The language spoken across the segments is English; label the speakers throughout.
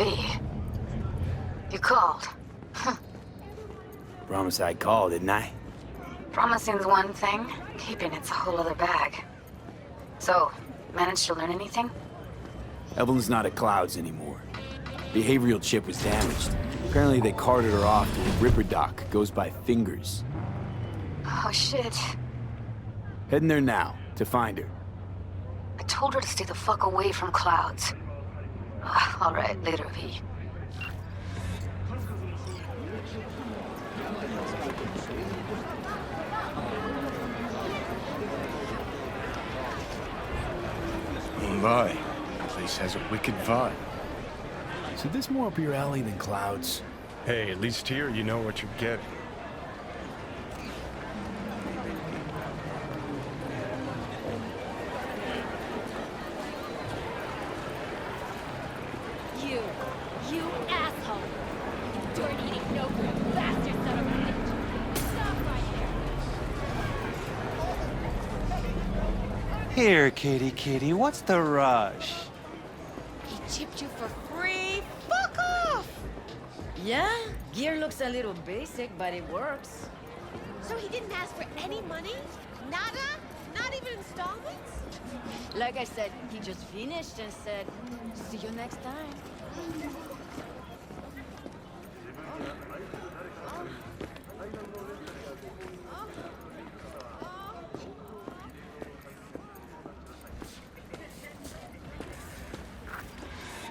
Speaker 1: V, you called.
Speaker 2: Promise I'd call, didn't I?
Speaker 1: Promising's one thing, keeping it's a whole other bag. So, managed to learn anything?
Speaker 2: Evelyn's not at Clouds anymore. Behavioral chip was damaged. Apparently they carted her off to a Ripper dock. Goes by Fingers.
Speaker 1: Oh shit.
Speaker 2: Heading there now, to find her.
Speaker 1: I told her to stay the fuck away from Clouds. Alright, later, V.
Speaker 3: My, the place has a wicked vibe.
Speaker 2: So this more up your alley than Clouds?
Speaker 3: Hey, at least here you know what you're getting.
Speaker 4: You asshole! Dirt-eating, no-good bastard son of a bitch! Stop right here!
Speaker 5: Here, kitty, what's the rush?
Speaker 4: He chipped you for free? Fuck off!
Speaker 6: Yeah, gear looks a little basic, but it works.
Speaker 4: So he didn't ask for any money? Nada? Not even installments?
Speaker 6: Like I said, he just finished and said, see you next time.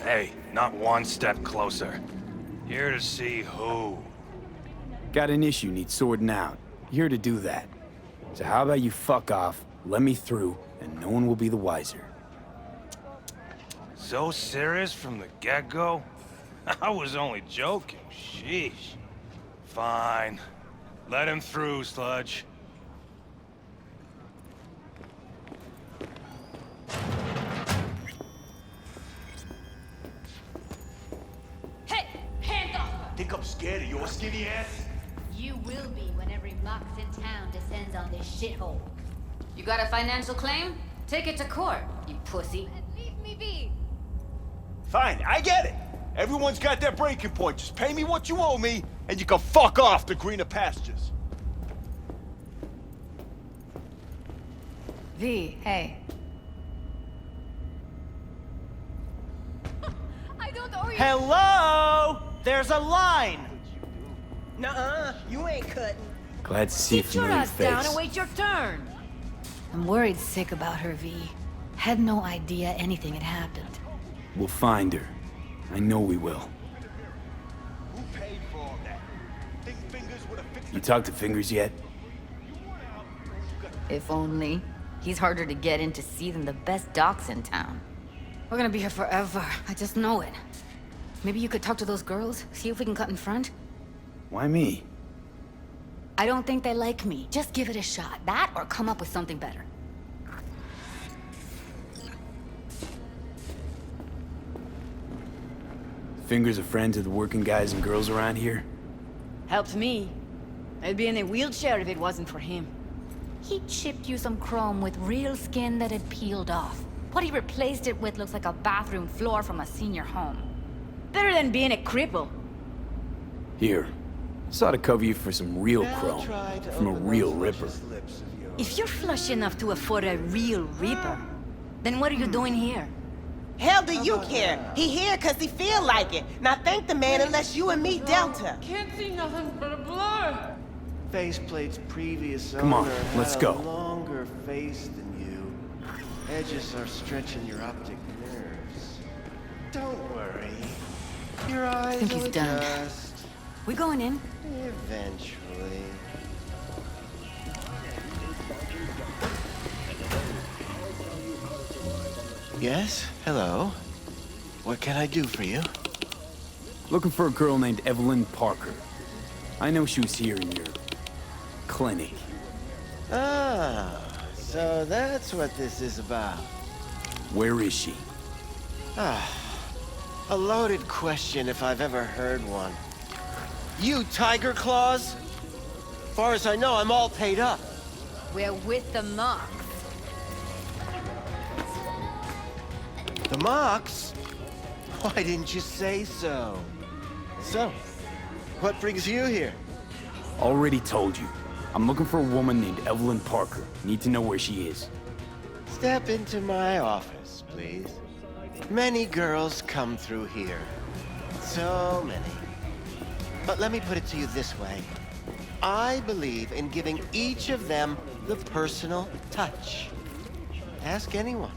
Speaker 7: Hey, not one step closer. Here to see who.
Speaker 2: Got an issue needs sorting out. Here to do that. So how about you fuck off, let me through, and no one will be the wiser.
Speaker 7: So serious from the get-go? I was only joking, sheesh. Fine. Let him through, Sludge.
Speaker 4: Hey! Hands off!
Speaker 8: Think I'm scared of your skinny ass?
Speaker 4: You will be when every mox in town descends on this shithole.
Speaker 6: You got a financial claim? Take it to court, you pussy.
Speaker 4: Leave me be!
Speaker 8: Fine, I get it. Everyone's got their breaking point. Just pay me what you owe me, and you can fuck off to greener pastures.
Speaker 1: V, hey.
Speaker 4: I don't owe you.
Speaker 5: Hello? There's a line! Nuh-uh, you ain't cutting.
Speaker 2: Glad to see a
Speaker 6: Sit your
Speaker 2: familiar
Speaker 6: ass down and
Speaker 2: face.
Speaker 6: wait your turn.
Speaker 1: I'm worried sick about her, V. Had no idea anything had happened.
Speaker 2: We'll find her. I know we will.
Speaker 8: Who paid for all that? Think Fingers would have fixed
Speaker 2: You talked to Fingers yet?
Speaker 6: If only. He's harder to get in to see than the best docks in town.
Speaker 1: We're gonna be here forever. I just know it. Maybe you could talk to those girls, see if we can cut in front?
Speaker 2: Why me?
Speaker 1: I don't think they like me. Just give it a shot. That or come up with something better.
Speaker 2: Fingers are friends of the working guys and girls around here?
Speaker 6: Helps me. I'd be in a wheelchair if it wasn't for him.
Speaker 1: He chipped you some chrome with real skin that had peeled off. What he replaced it with looks like a bathroom floor from a senior home.
Speaker 6: Better than being a cripple.
Speaker 2: Here. This ought to cover you for some real chrome. From a real Ripper.
Speaker 6: If you're flush enough to afford a real Reaper, then what are you doing here?
Speaker 9: Hell do you care? He here cause he feel like it. Now thank the man unless you and me Delta.
Speaker 10: Can't see nothing but a blur.
Speaker 11: Faceplate's previous
Speaker 2: Come on,
Speaker 11: owner
Speaker 2: let's
Speaker 11: had
Speaker 2: go.
Speaker 11: a longer face than you. Edges are stretching your optic nerves. Don't worry. Your eyes
Speaker 1: think he's
Speaker 11: will
Speaker 1: done.
Speaker 11: adjust.
Speaker 1: We going in?
Speaker 11: Eventually. Yes? Hello? What can I do for you?
Speaker 2: Looking for a girl named Evelyn Parker. I know she was here in your clinic.
Speaker 11: Ah, so that's what this is about.
Speaker 2: Where is she?
Speaker 11: Ah, a loaded question if I've ever heard one. You Tiger Claws? Far as I know, I'm all paid up.
Speaker 6: We're with the Mox.
Speaker 11: The Mox? Why didn't you say so? So, what brings you here?
Speaker 2: Already told you. I'm looking for a woman named Evelyn Parker. Need to know where she is.
Speaker 11: Step into my office, please. Many girls come through here. So many. But let me put it to you this way. I believe in giving each of them the personal touch. Ask anyone.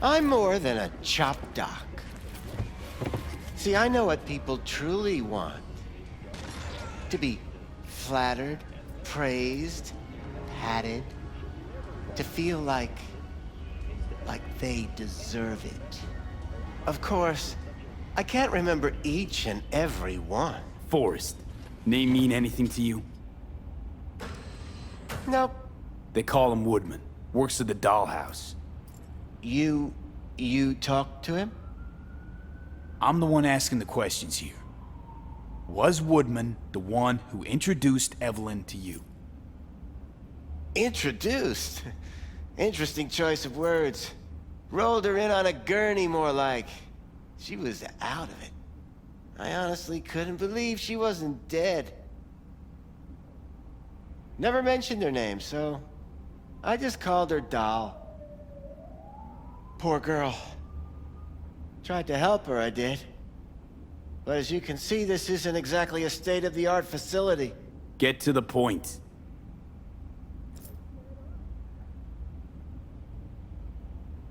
Speaker 11: I'm more than a chop doc. See, I know what people truly want. To be flattered, praised, patted. To feel like they deserve it. Of course, I can't remember each and every one.
Speaker 2: Forrest. Name mean anything to you?
Speaker 11: Nope.
Speaker 2: They call him Woodman. Works at the dollhouse.
Speaker 11: You talked to him?
Speaker 2: I'm the one asking the questions here. Was Woodman the one who introduced Evelyn to you?
Speaker 11: Introduced? Interesting choice of words. Rolled her in on a gurney, more like. She was out of it. I honestly couldn't believe she wasn't dead. Never mentioned her name, so I just called her Doll. Poor girl. Tried to help her, I did. But as you can see, this isn't exactly a state-of-the-art facility.
Speaker 2: Get to the point.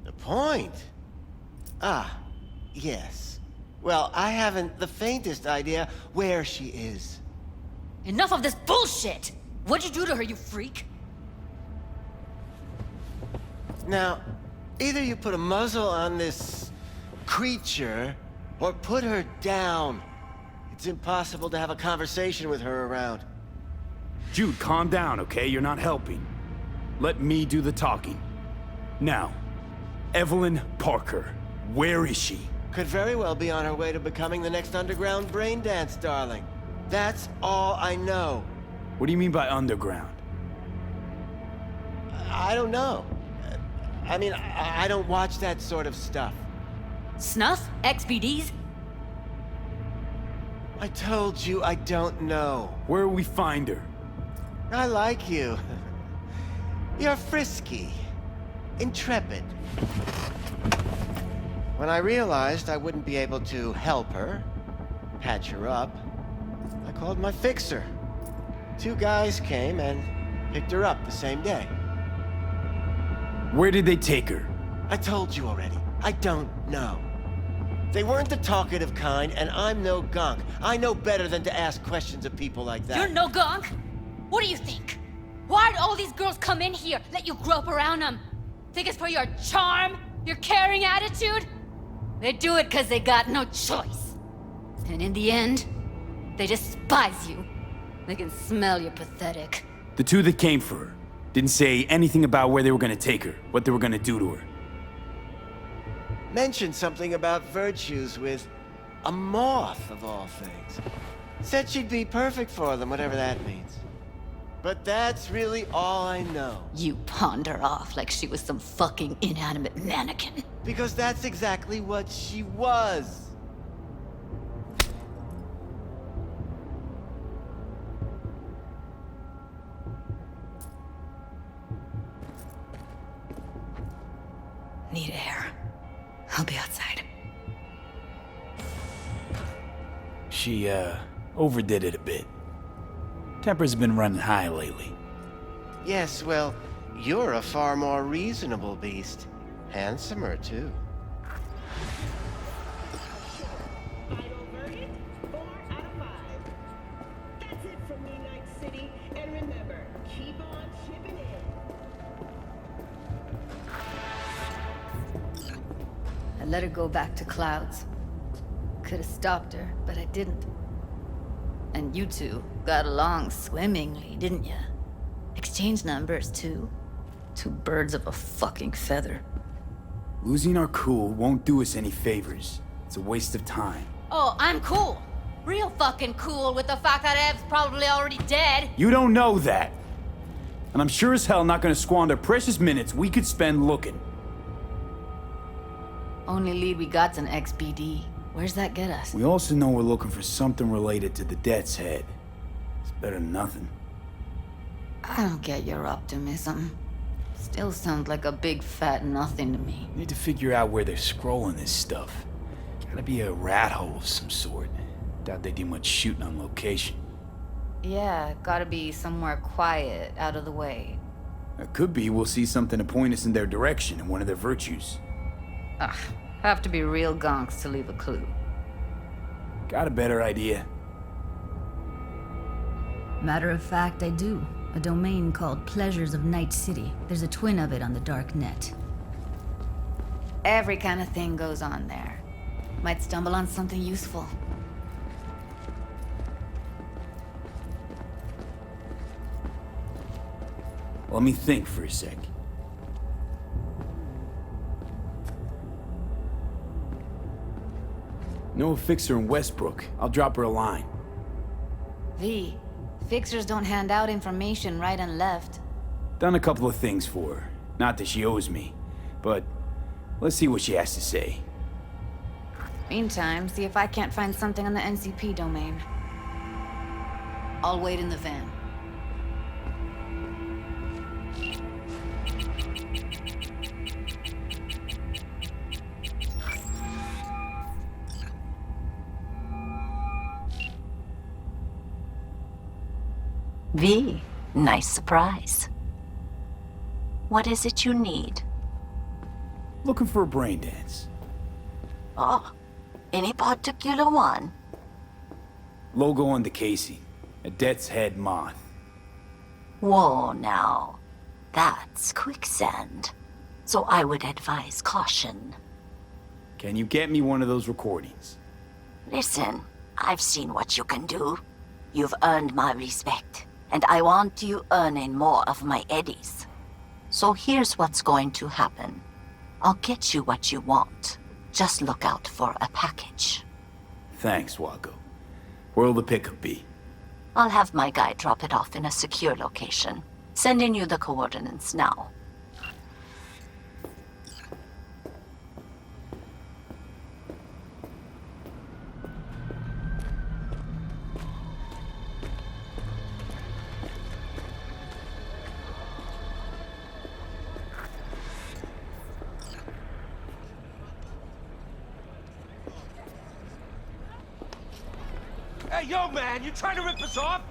Speaker 11: The point? Ah, yes. Well, I haven't the faintest idea where she is.
Speaker 1: Enough of this bullshit! What'd you do to her, you freak?
Speaker 11: Now, either you put a muzzle on this creature, or put her down. It's impossible to have a conversation with her around.
Speaker 2: Jude, calm down, okay? You're not helping. Let me do the talking. Now, Evelyn Parker, where is she?
Speaker 11: Could very well be on her way to becoming the next underground brain dance darling. That's all I know.
Speaker 2: What do you mean by underground?
Speaker 11: I don't know. I mean, I don't watch that sort of stuff.
Speaker 1: Snuff? XBDs?
Speaker 11: I told you I don't know.
Speaker 2: Where will we find her?
Speaker 11: I like you. You're frisky. Intrepid. When I realized I wouldn't be able to help her, patch her up, I called my fixer. 2 guys came and picked her up the same day.
Speaker 2: Where did they take her?
Speaker 11: I told you already. I don't know. They weren't the talkative kind, and I'm no gonk. I know better than to ask questions of people like that.
Speaker 1: You're no gonk? What do you think? Why'd all these girls come in here, let you grope around them? Think it's for your charm? Your caring attitude? They do it because they got no choice. And in the end, they despise you. They can smell you're pathetic.
Speaker 2: The 2 that came for her didn't say anything about where they were gonna take her, what they were gonna do to her.
Speaker 11: Mentioned something about virtues with a moth, of all things. Said she'd be perfect for them, whatever that means. But that's really all I know.
Speaker 1: You pawned her off like she was some fucking inanimate mannequin.
Speaker 11: Because that's exactly what she was.
Speaker 1: Need air. I'll be outside.
Speaker 2: She, overdid it a bit. Temper's been running high lately.
Speaker 11: Yes, well, you're a far more reasonable beast. Handsomer, too.
Speaker 9: Final verdict, 4 out of 5. That's it from me, Night City. And remember, keep on chipping in.
Speaker 1: I let her go back to Clouds. Could have stopped her, but I didn't. And you 2 got along swimmingly, didn't ya? Exchanged numbers, too. 2 birds of a fucking feather.
Speaker 2: Losing our cool won't do us any favors. It's a waste of time.
Speaker 1: Oh, I'm cool. Real fucking cool with the fact that Ev's probably already dead.
Speaker 2: You don't know that. And I'm sure as hell not gonna squander precious minutes we could spend looking.
Speaker 1: Only lead we got's an XBD.
Speaker 6: Where's that get us?
Speaker 2: We also know we're looking for something related to the Death's Head. It's better than nothing.
Speaker 6: I don't get your optimism. Still sounds like a big fat nothing to me.
Speaker 2: Need to figure out where they're scrolling this stuff. Gotta be a rat hole of some sort. Doubt they do much shooting on location.
Speaker 6: Yeah, gotta be somewhere quiet, out of the way.
Speaker 2: It could be we'll see something to point us in their direction in one of their virtues.
Speaker 6: Ugh, have to be real gonks to leave a clue.
Speaker 2: Got a better idea?
Speaker 12: Matter of fact, I do. A domain called Pleasures of Night City. There's a twin of it on the dark net.
Speaker 6: Every kind of thing goes on there. Might stumble on something useful.
Speaker 2: Let me think for a sec. Know a fixer in Westbrook. I'll drop her a line.
Speaker 6: V, fixers don't hand out information right and left.
Speaker 2: Done a couple of things for her. Not that she owes me, but let's see what she has to say.
Speaker 6: Meantime, see if I can't find something on the NCP domain. I'll wait in the van.
Speaker 13: V, nice surprise. What is it you need?
Speaker 2: Looking for a brain dance.
Speaker 13: Oh, any particular one?
Speaker 2: Logo on the casing. A Death's Head moth.
Speaker 13: Whoa, now. That's quicksand. So I would advise caution.
Speaker 2: Can you get me one of those recordings?
Speaker 13: Listen, I've seen what you can do. You've earned my respect, and I want you earning more of my eddies. So here's what's going to happen. I'll get you what you want. Just look out for a package.
Speaker 2: Thanks, Waco. Where'll the pickup be?
Speaker 13: I'll have my guy drop it off in a secure location. Sending you the coordinates now.
Speaker 14: Hey, yo, man, you trying to rip us off?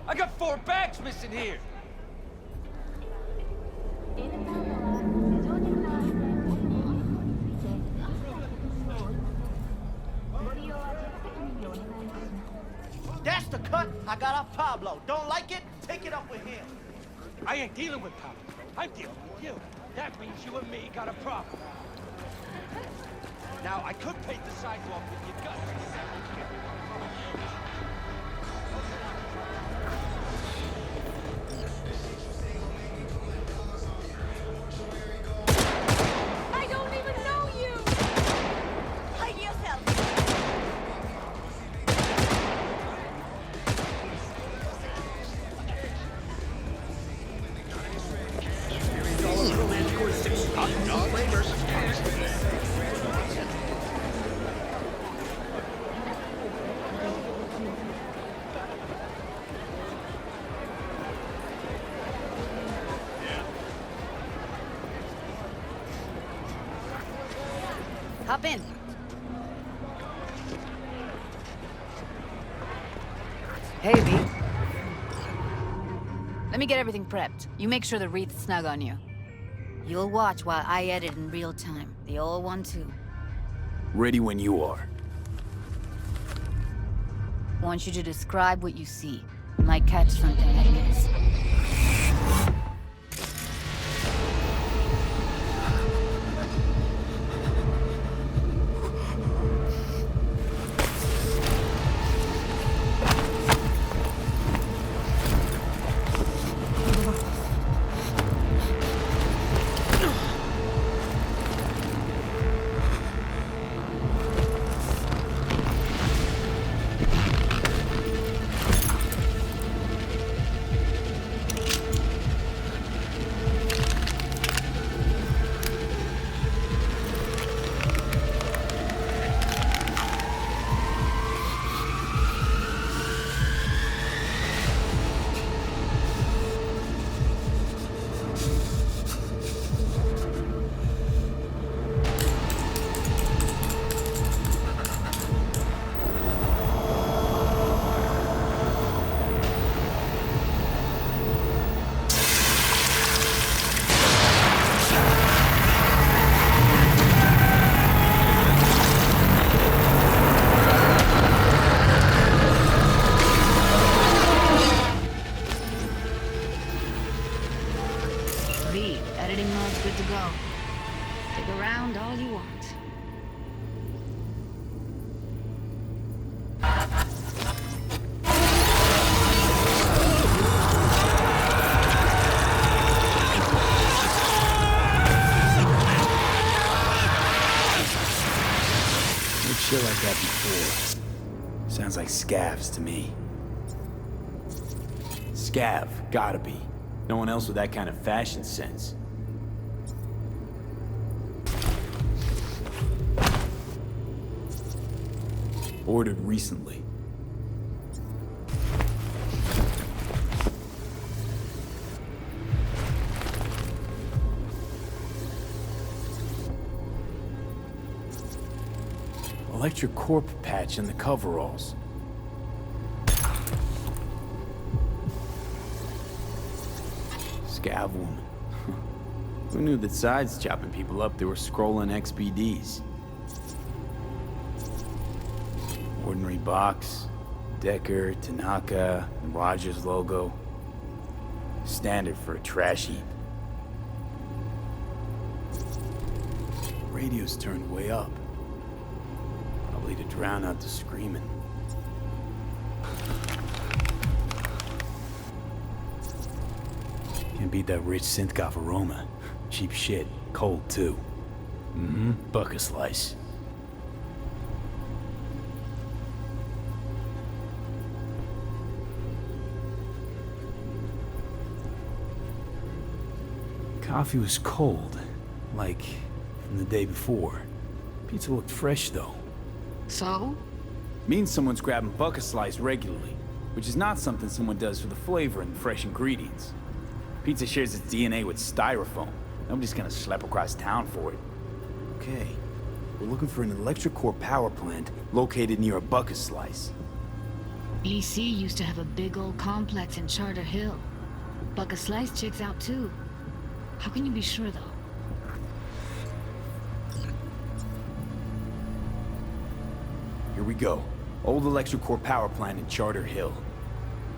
Speaker 14: I got 4 bags missing here.
Speaker 5: That's the cut I got off Pablo. Don't like it? Take it up with him.
Speaker 14: I ain't dealing with Pablo. I'm dealing with you. That means you and me got a problem. Now, I could paint the sidewalk with your guts.
Speaker 4: I don't even know you! Hide yourself!
Speaker 6: Hop in. Hey, V. Let me get everything prepped. You make sure the wreath's snug on you. You'll watch while I edit in real time. The old one, too.
Speaker 2: Ready when you are.
Speaker 6: Want you to describe what you see. Might catch something I miss.
Speaker 12: Wedding mod's good to go. Stick around all you want.
Speaker 2: Shit like that before. Sounds like scavs to me. Scav, gotta be. No one else with that kind of fashion sense. Ordered recently. Electric corp patch in the coveralls. Scav woman. Who knew that sides chopping people up, they were scrolling XPDs? Ordinary box, Decker, Tanaka, and Rogers logo. Standard for a trash heap. Radio's turned way up. Probably to drown out the screaming. Can't beat that rich synth-goth aroma. Cheap shit. Cold, too. Mm-hmm. Bucket slice. Coffee was cold. Like from the day before. Pizza looked fresh, though.
Speaker 12: So?
Speaker 2: Means someone's grabbing bucket slice regularly, which is not something someone does for the flavor and fresh ingredients. Pizza shares its DNA with styrofoam. Nobody's gonna schlep across town for it. Okay, we're looking for an electric core power plant located near a bucket slice.
Speaker 12: EC used to have a big old complex in Charter Hill. Bucket Slice checks out too. How can you be sure, though?
Speaker 2: Here we go. Old electric core power plant in Charter Hill.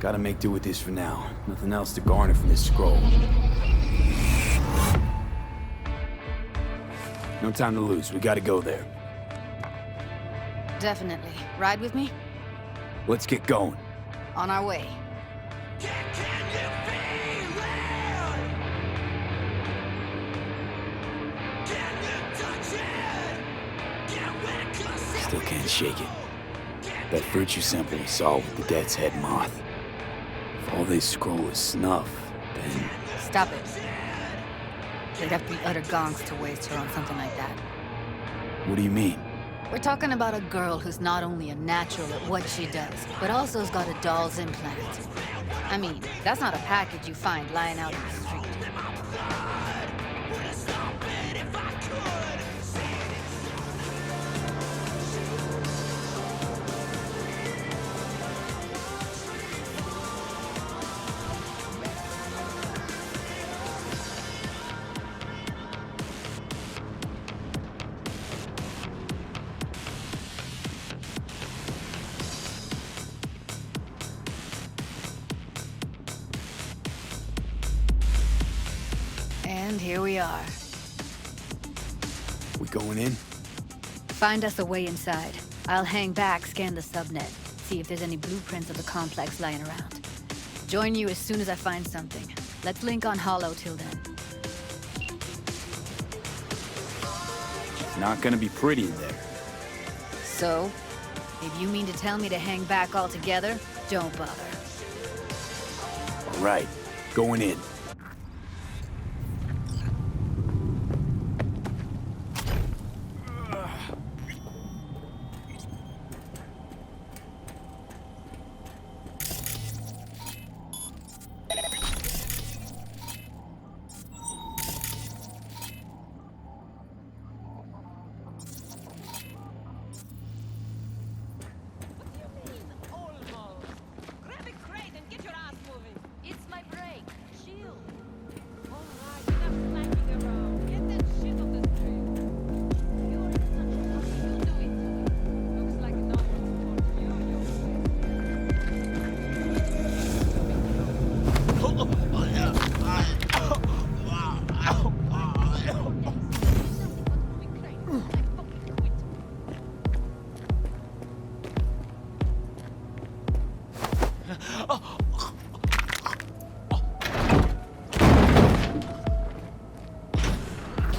Speaker 2: Gotta make do with this for now. Nothing else to garner from this scroll. No time to lose. We gotta go there.
Speaker 6: Definitely. Ride with me?
Speaker 2: Let's get going.
Speaker 6: On our way.
Speaker 2: Still can't shake it. That virtue sample we saw with the Death's Head moth. If all they scroll is snuff, then...
Speaker 6: Stop it. They'd have to be utter gonks to waste her on something like that.
Speaker 2: What do you mean?
Speaker 6: We're talking about a girl who's not only a natural at what she does, but also has got a doll's implant. I mean, that's not a package you find lying out in the street. And here we are.
Speaker 2: We going in?
Speaker 6: Find us a way inside. I'll hang back, scan the subnet, see if there's any blueprints of the complex lying around. Join you as soon as I find something. Let's link on Hollow till then.
Speaker 2: It's not gonna be pretty in there.
Speaker 6: So, if you mean to tell me to hang back altogether, don't bother.
Speaker 2: All right, going in.
Speaker 4: Grab a crate and get your ass moving. It's my break. Chill.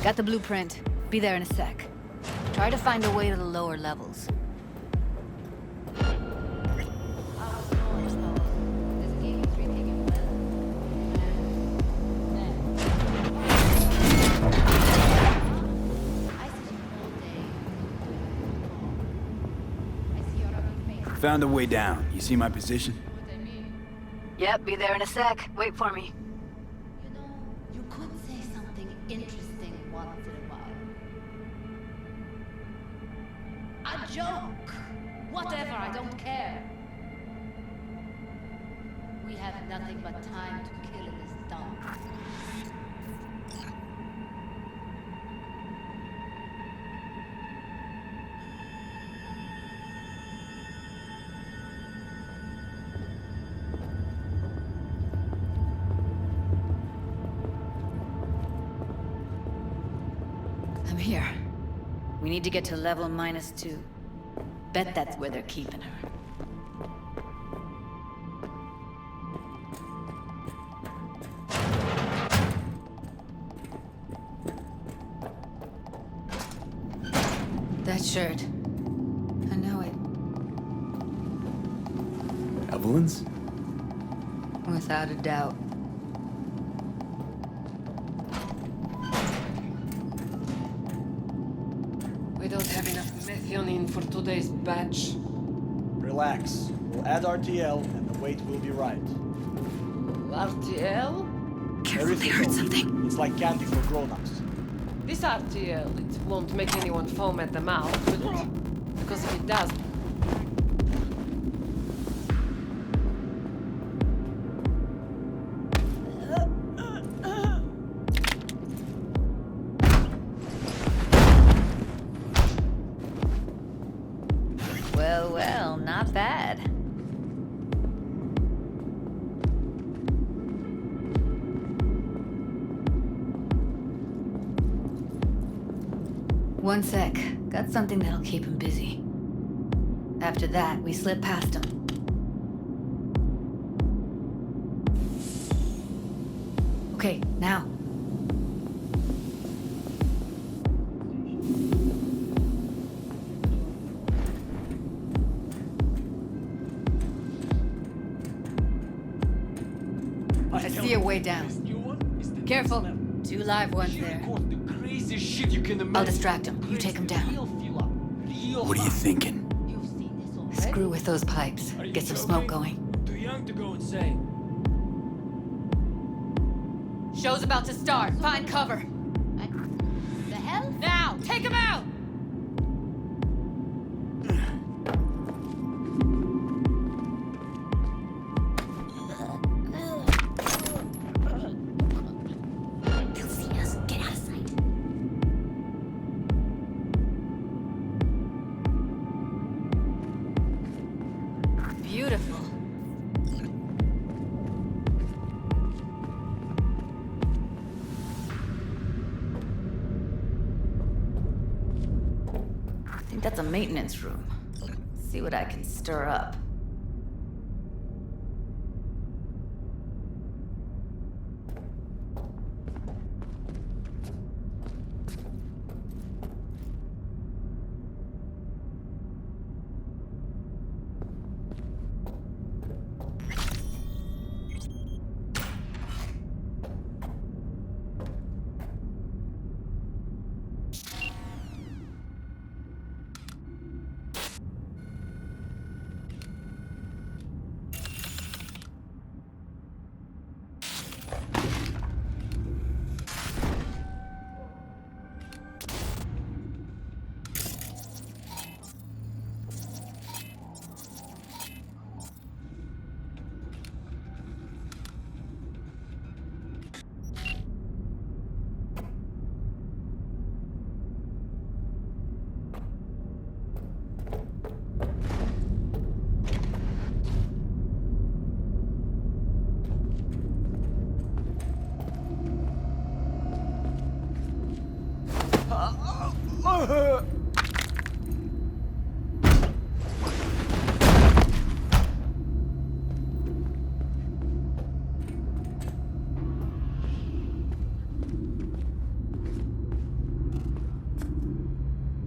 Speaker 6: Got the blueprint. Be there in a sec. Try to find a way to the lower levels.
Speaker 2: Found a way down. You see my position?
Speaker 6: Yep, be there in a sec. Wait for me.
Speaker 4: You know, you could say something interesting once in a while. A joke! Whatever, I don't care. We have nothing but time to kill in this dump.
Speaker 6: I'm here. We need to get to level -2. Bet that's where they're keeping her. That shirt. I know it.
Speaker 2: Evelyn's?
Speaker 6: Without a doubt.
Speaker 10: We don't have enough methionine for today's batch.
Speaker 5: Relax. We'll add RTL and the weight will be right.
Speaker 10: RTL?
Speaker 6: Careful, they heard something.
Speaker 5: It's like candy for grown-ups.
Speaker 10: This RTL, it won't make anyone foam at the mouth, will it? Because if it does...
Speaker 6: Well, well, not bad. One sec. Got something that'll keep him busy. After that, we slip past him. Okay, now. I see a way down. Careful. 2 live ones there. I'll distract him. You take him down.
Speaker 2: What are you thinking?
Speaker 6: Screw with those pipes. Get some smoke going.
Speaker 14: Too young to go insane.
Speaker 1: Show's about to start. Find cover.
Speaker 4: The hell?
Speaker 1: Now, take him out!
Speaker 4: They'll see us. Get out of sight.
Speaker 6: Beautiful. I think that's a maintenance room. See what I can stir up.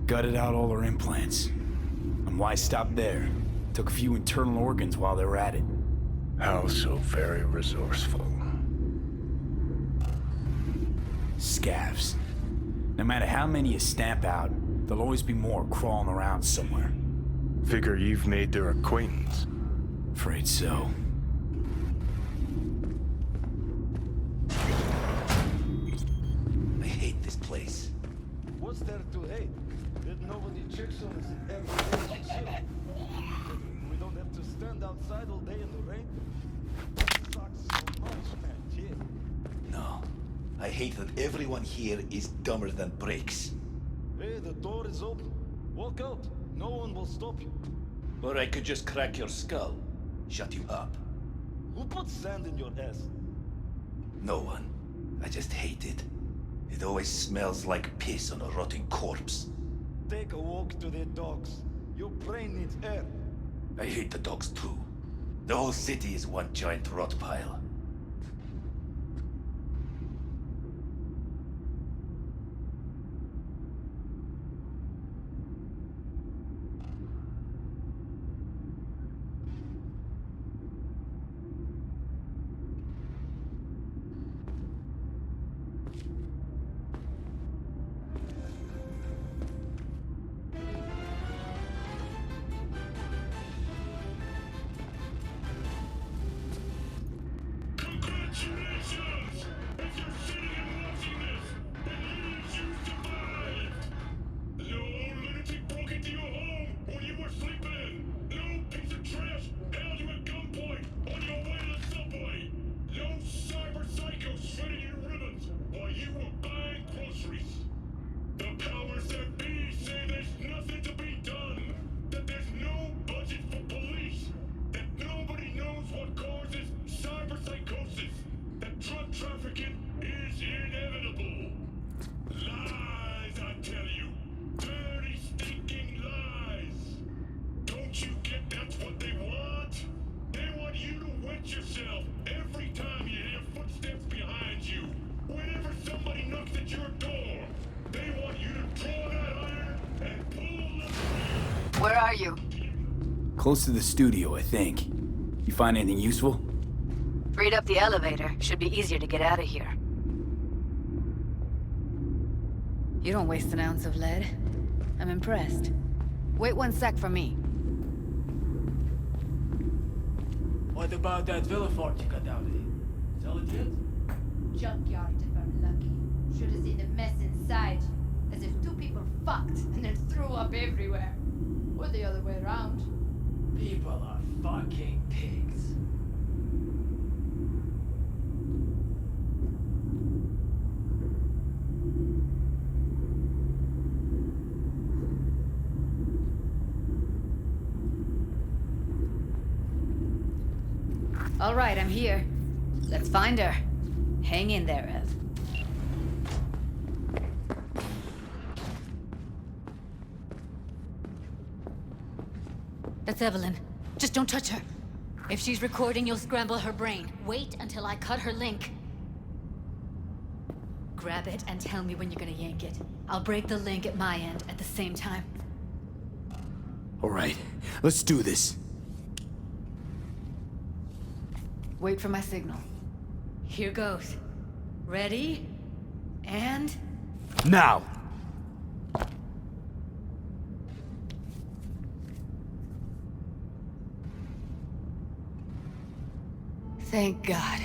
Speaker 2: Gutted out all her implants. And why stop there? Took a few internal organs while they were at it.
Speaker 3: How so very resourceful.
Speaker 2: Scavs. No matter how many you stamp out, there'll always be more crawling around somewhere.
Speaker 3: Figure you've made their acquaintance.
Speaker 2: Afraid so.
Speaker 15: I hate this place.
Speaker 16: What's there to hate? That nobody checks on us every day like shit. We don't have to stand outside all day in the rain. That sucks so much, man. Shit.
Speaker 15: No. I hate that everyone here is dumber than bricks.
Speaker 16: Hey, the door is open. Walk out. No one will stop you.
Speaker 15: Or I could just crack your skull. Shut you up.
Speaker 16: Who put sand in your ass?
Speaker 15: No one. I just hate it. It always smells like piss on a rotting corpse.
Speaker 16: Take a walk to the dogs. Your brain needs air.
Speaker 15: I hate the dogs too. The whole city is one giant rot pile.
Speaker 6: Where are you?
Speaker 2: Close to the studio, I think. You find anything useful?
Speaker 6: Freed up the elevator. Should be easier to get out of here. You don't waste an ounce of lead. I'm impressed. Wait 1 sec for me.
Speaker 17: What about that villa fort you got down there? Sell it yet?
Speaker 1: Junkyard if I'm lucky. Should have seen the mess inside. As if two people fucked and then threw up everywhere. Or the other way around.
Speaker 17: People are fucking pigs.
Speaker 6: All right, I'm here. Let's find her. Hang in there, Ev.
Speaker 1: That's Evelyn. Just don't touch her. If she's recording, you'll scramble her brain. Wait until I cut her link. Grab it and tell me when you're gonna yank it. I'll break the link at my end at the same time.
Speaker 2: All right, let's do this.
Speaker 6: Wait for my signal.
Speaker 1: Here goes. Ready? And...
Speaker 2: Now!
Speaker 6: Thank God.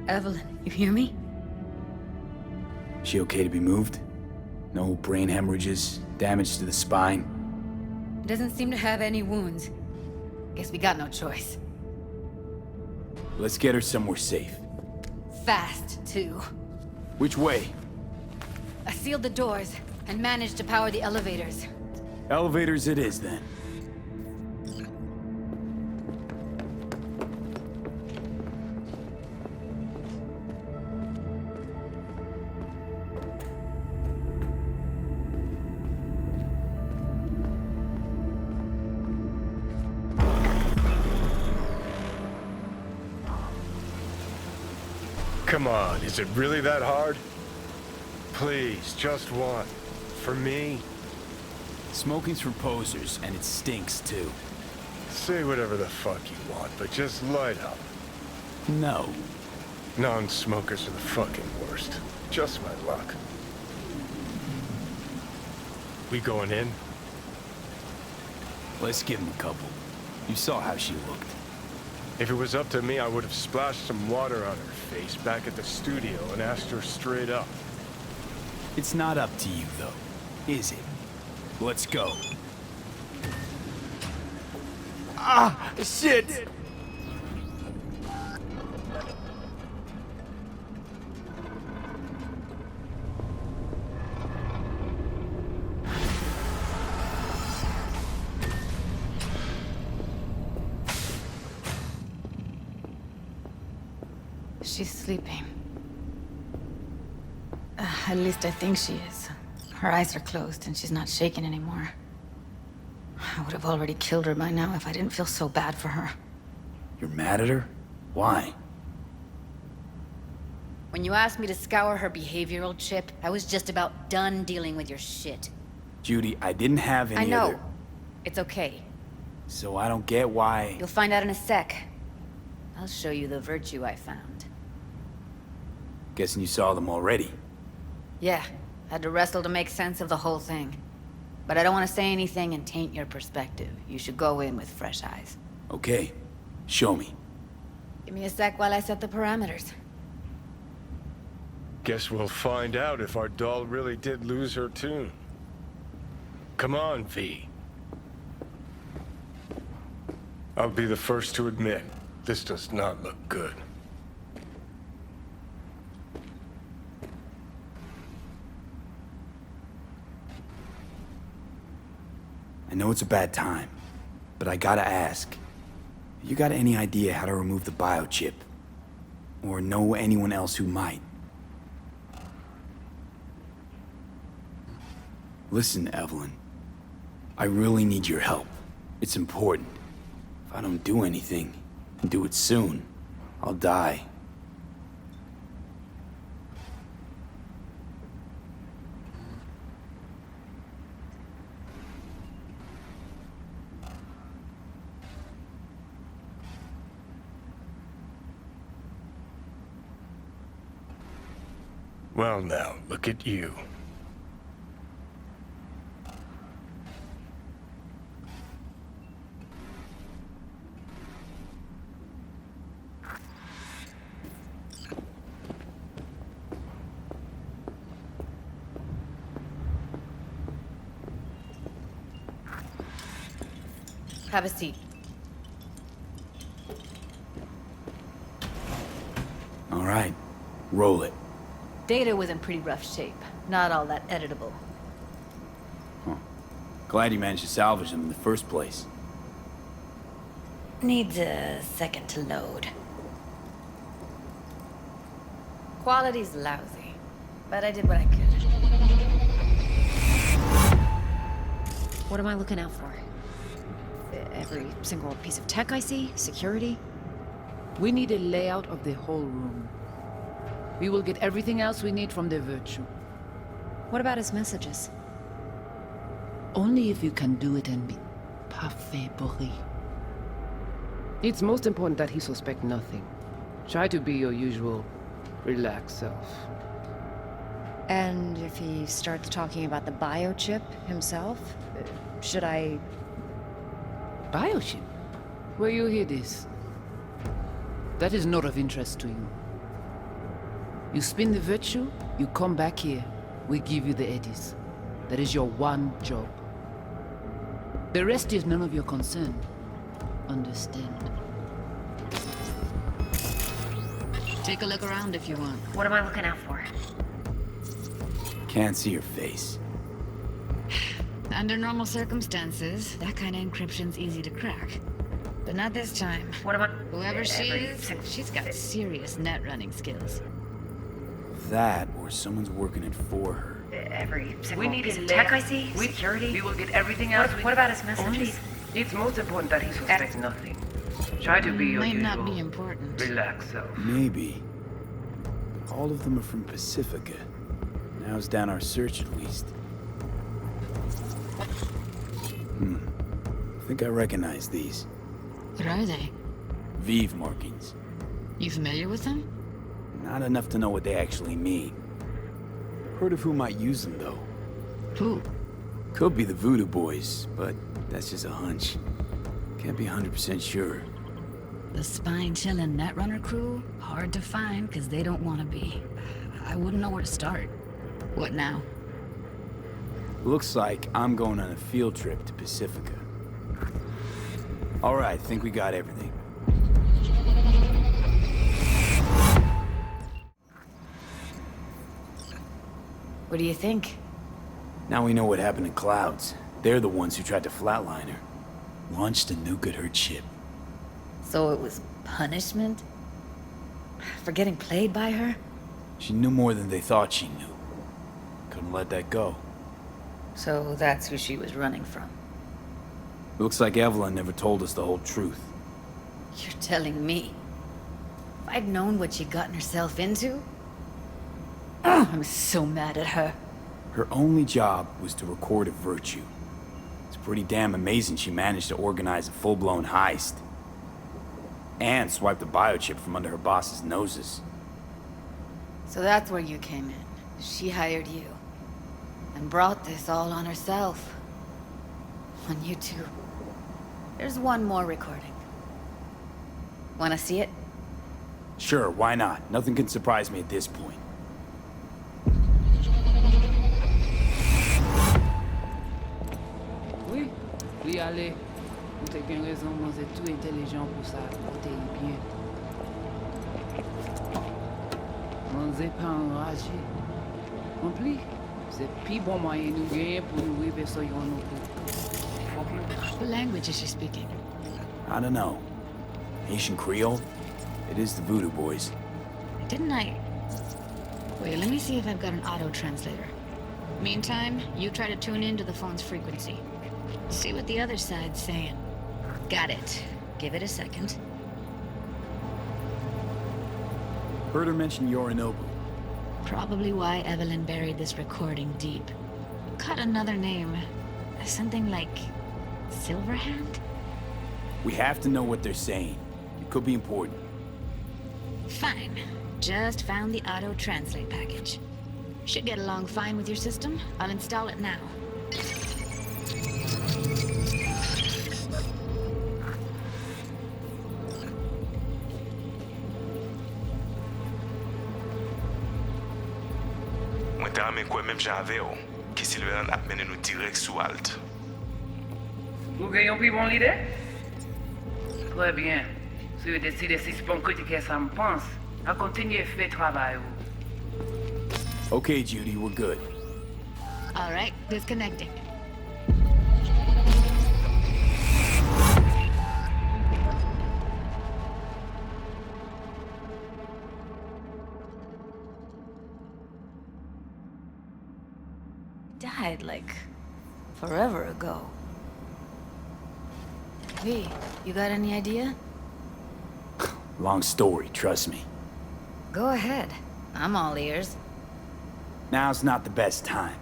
Speaker 6: Evelyn, you hear me?
Speaker 2: She okay to be moved? No brain hemorrhages, damage to the spine?
Speaker 6: Doesn't seem to have any wounds. Guess we got no choice.
Speaker 2: Let's get her somewhere safe.
Speaker 6: Fast, too.
Speaker 2: Which way?
Speaker 6: I sealed the doors and managed to power the elevators.
Speaker 2: Elevators it is, then.
Speaker 3: Come on, is it really that hard? Please, just one. For me?
Speaker 2: Smoking's for posers, and it stinks too.
Speaker 3: Say whatever the fuck you want, but just light up.
Speaker 2: No.
Speaker 3: Non-smokers are the fucking worst. Just my luck. We going in?
Speaker 2: Let's give him a couple. You saw how she looked.
Speaker 3: If it was up to me, I would have splashed some water on her face back at the studio and asked her straight up.
Speaker 2: It's not up to you, though, is it? Let's go.
Speaker 8: Ah, shit!
Speaker 6: She's sleeping. At least I think she is. Her eyes are closed and she's not shaking anymore. I would have already killed her by now if I didn't feel so bad for her.
Speaker 2: You're mad at her? Why?
Speaker 6: When you asked me to scour her behavioral chip, I was just about done dealing with your shit.
Speaker 2: Judy, I didn't have any
Speaker 6: I know.
Speaker 2: other...
Speaker 6: It's okay.
Speaker 2: So I don't get why...
Speaker 6: You'll find out in a sec. I'll show you the virtue I found.
Speaker 2: Guessing you saw them already.
Speaker 6: Yeah, had to wrestle to make sense of the whole thing. But I don't want to say anything and taint your perspective. You should go in with fresh eyes.
Speaker 2: Okay. Show me.
Speaker 6: Give me a sec while I set the parameters.
Speaker 3: Guess we'll find out if our doll really did lose her tune. Come on, V. I'll be the first to admit, this does not look good.
Speaker 2: I know it's a bad time, but I gotta ask. You got any idea how to remove the biochip? Or know anyone else who might? Listen, Evelyn. I really need your help. It's important. If I don't do anything, and do it soon, I'll die.
Speaker 3: Well now, look at you.
Speaker 6: Have a seat.
Speaker 2: All right, roll it.
Speaker 6: Data was in pretty rough shape. Not all that editable.
Speaker 2: Huh. Glad you managed to salvage them in the first place.
Speaker 6: Needs a second to load. Quality's lousy, but I did what I could.
Speaker 18: What am I looking out for? Every single piece of tech I see? Security?
Speaker 19: We need a layout of the whole room. We will get everything else we need from the Virtue.
Speaker 18: What about his messages?
Speaker 19: Only if you can do it and be parfait bourré. It's most important that he suspect nothing. Try to be your usual, relaxed self.
Speaker 18: And if he starts talking about the biochip himself, should I...
Speaker 19: Biochip? Where you hear this? That is not of interest to you. You spin the Virtue, you come back here, we give you the eddies. That is your one job. The rest is none of your concern. Understand?
Speaker 12: Take a look around if you want.
Speaker 18: What am I looking out for?
Speaker 2: Can't see your face.
Speaker 12: Under normal circumstances, that kind of encryption's easy to crack. But not this time.
Speaker 18: What am I...
Speaker 12: Whoever she is, she's got serious net running skills.
Speaker 2: That, or someone's working it for her.
Speaker 18: Every single
Speaker 19: We need
Speaker 18: piece
Speaker 19: a
Speaker 18: of tech I
Speaker 19: layout.
Speaker 18: see?
Speaker 19: We
Speaker 18: Security?
Speaker 19: will get everything else we
Speaker 18: What about his messages?
Speaker 19: It's most important that he suspects nothing. Try to be your
Speaker 12: Might
Speaker 19: usual,
Speaker 12: not be important.
Speaker 19: relaxed self.
Speaker 2: Maybe. All of them are from Pacifica. Now's down our search, at least. I think I recognize these.
Speaker 12: What are they?
Speaker 2: Vive markings.
Speaker 12: You familiar with them?
Speaker 2: Not enough to know what they actually mean. Heard of who might use them, though.
Speaker 12: Who?
Speaker 2: Could be the Voodoo Boys, but that's just a hunch. Can't be 100% sure.
Speaker 12: The spine-chilling Netrunner crew? Hard to find, because they don't want to be. I wouldn't know where to start. What now?
Speaker 2: Looks like I'm going on a field trip to Pacifica. All right, think we got everything.
Speaker 6: What do you think?
Speaker 2: Now we know what happened to Clouds. They're the ones who tried to flatline her. Launched a nuke at her ship.
Speaker 6: So it was punishment? For getting played by her?
Speaker 2: She knew more than they thought she knew. Couldn't let that go.
Speaker 6: So that's who she was running from.
Speaker 2: Looks like Evelyn never told us the whole truth.
Speaker 6: You're telling me? If I'd known what she'd gotten herself into? I'm so mad at her.
Speaker 2: Her only job was to record a virtue. It's pretty damn amazing she managed to organize a full-blown heist. And swipe the biochip from under her boss's noses.
Speaker 6: So that's where you came in. She hired you. And brought this all on herself. On you two. There's one more recording. Wanna see it?
Speaker 2: Sure, why not? Nothing can surprise me at this point.
Speaker 19: Oui, oui, allez. Vous avez bien raison, moi c'est tout intelligent pour ça, portez bien. On n'est pas enragé. En plus, c'est plus bon moyen nous gagner pour nous arriver sur yon non plus.
Speaker 12: What language is she speaking?
Speaker 2: I don't know. Haitian Creole? It is the Voodoo Boys.
Speaker 12: Didn't I? Wait, let me see if I've got an auto-translator. Meantime, you try to tune into the phone's frequency. See what the other side's saying. Got it. Give it a second.
Speaker 2: Heard her mention Yorinobu.
Speaker 12: Probably why Evelyn buried this recording deep. Caught another name. Something like... Silverhand?
Speaker 2: We have to know what they're saying. It could be important.
Speaker 12: Fine. Just found the auto-translate package. Should get along fine with your system. I'll install it now.
Speaker 7: Mwen te ame kwen menm jan ave yo, ki Silverhand ap mene nou direk sou alt.
Speaker 19: Nous gagnons plus bon l'idée? Très bien. Si vous décidez si bon que ça me pense, à continuer à faire travail.
Speaker 2: Okay, Judy, we're good.
Speaker 12: All right, disconnecting.
Speaker 6: Died like forever ago. V, you got any idea?
Speaker 2: Long story, trust me.
Speaker 6: Go ahead. I'm all ears.
Speaker 2: Now's not the best time.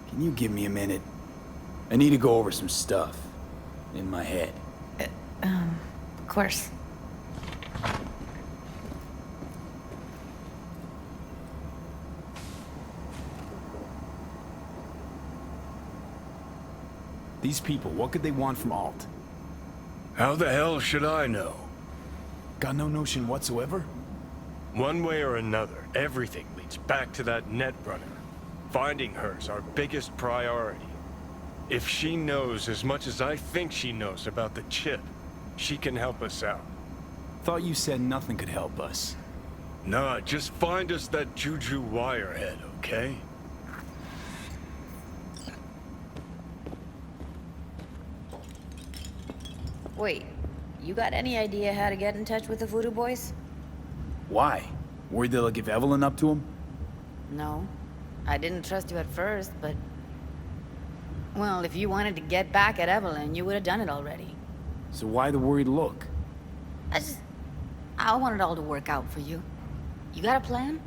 Speaker 2: Can you give me a minute? I need to go over some stuff. In my head.
Speaker 6: Of course.
Speaker 2: These people, what could they want from Alt?
Speaker 3: How the hell should I know?
Speaker 2: Got no notion whatsoever?
Speaker 3: One way or another, everything leads back to that Netrunner. Finding her's our biggest priority. If she knows as much as I think she knows about the chip, she can help us out.
Speaker 2: Thought you said nothing could help us.
Speaker 3: Nah, just find us that Juju wirehead, okay?
Speaker 6: Wait, you got any idea how to get in touch with the Voodoo Boys?
Speaker 2: Why? Worried they'll give Evelyn up to him?
Speaker 6: No. I didn't trust you at first, but... Well, if you wanted to get back at Evelyn, you would have done it already.
Speaker 2: So why the worried look?
Speaker 6: I want it all to work out for you. You got a plan?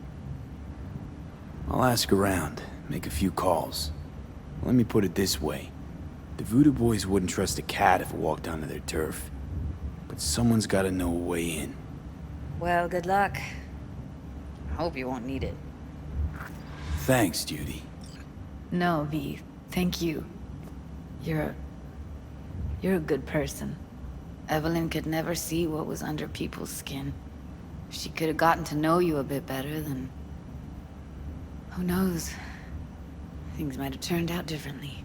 Speaker 2: I'll ask around, make a few calls. Let me put it this way. The Voodoo Boys wouldn't trust a cat if it walked onto their turf. But someone's gotta know a way in.
Speaker 6: Well, good luck. I hope you won't need it.
Speaker 2: Thanks, Judy.
Speaker 6: No, V. Thank you. You're a good person. Evelyn could never see what was under people's skin. If she could have gotten to know you a bit better, then... who knows? Things might have turned out differently.